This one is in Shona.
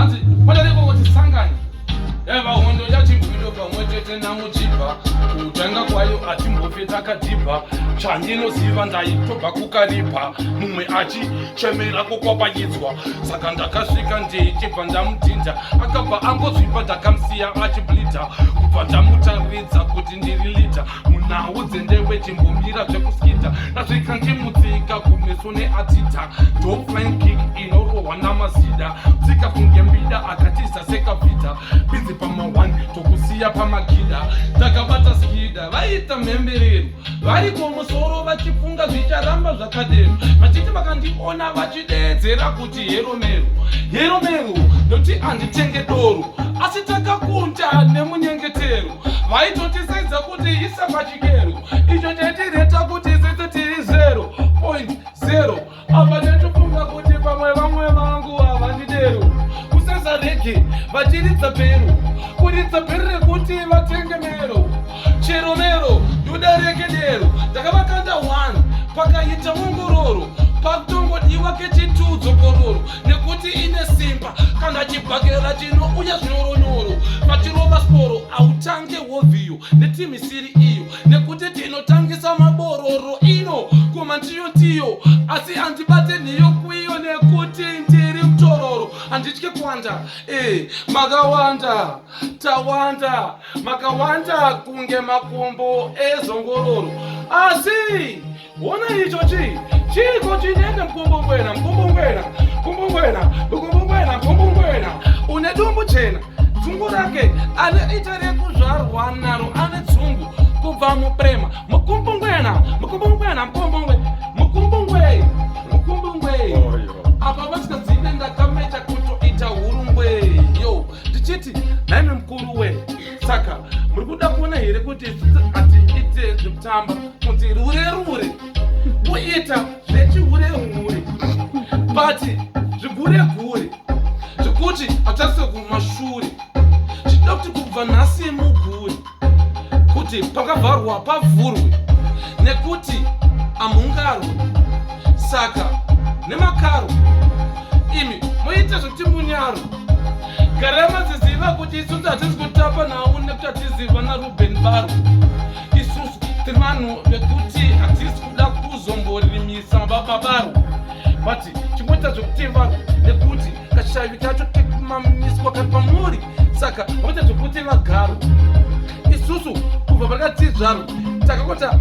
hanzi pachadeko kuti sangani vahondo ya Chimbwido pamwe chete namuchibva kutanga kwayo atimbofe takadhibha chandinoziva ndaitobva kukaripa mumwe achichemera kokwapayidzwa saka ndakasvika ndeichibva ndamudhinda akabva angozvipa ndakamusiya achiblidha kubva ndamutaridza kuti ndiri lida munhau dzendewe chimbomira zvekuskidha ndasvika ndimutsika kumeso neadhidha ndoflying kick inorohwa namazida tsika kunge mbida akatiza sekabvita bidzi pama1 tokusiya pamagida ndakabata skida vaita mhemberero variko musoro vachifunga zvicharamba zvakadero vachiti vakandiona vachidedzera kuti heromero heromero noti handitenge doro asi takakunda nemunyengetero vaitotisaidza kuti isa pachikero icho chetireta kuti sese tiri 0.0 apa netofunga kuti pamwe vamwe vangu havandidero kusesa rege vachiridza peru kuridza peru rekuti vatenge mero chero mero ndodarekedero ndakavakanda 1 pakaita ongororo pakutongodiwa kechitudzo kororo nekuti ine simba kana chibhakera chinouya zvinyoronyoro pachirova sporo autange wovhiyo netimisiri iyo nekuti tinotangisa mabororo ino koma ndiyo asi handibate niyo kwiyo nekuti ndiri mutororo handitye kuwanda makawanda tawanda makawanda kunge makumbo ezongororo asi ona ichochi chiko chinenge mkombongwena une dumbu chena dzungu rake ane ita rekuzvarwa naro ane dzungu kubva muprema mukumbongwena apa vasikazive ndakamecha kutoita hurungwe yo ndichiti naime mukuru we saka muri kuda kuona here kuti hatiite zvekutamba kunzi rure kuita zvechihure but zvigure zvekuti hatasise kumashure chida kuti kubva nhasi mugure kuti pakavharwa pavhurwe nekuti amhungarwe saka nemakaro imi muite zvekuti munyaro garai madziziva kuti isusu hatisi kutapa nhau nekuti hatiziva naRuben Baro isusu tiri vanhu vekuti hatisi kuda kuzomborimisa mababa Baro but chingoita zvekuti vanhu nekuti kashavi kacho kekumaniswa kari pamuri saka vaita zvekuti vagaro isusu kubva pakadzizvarwa takakota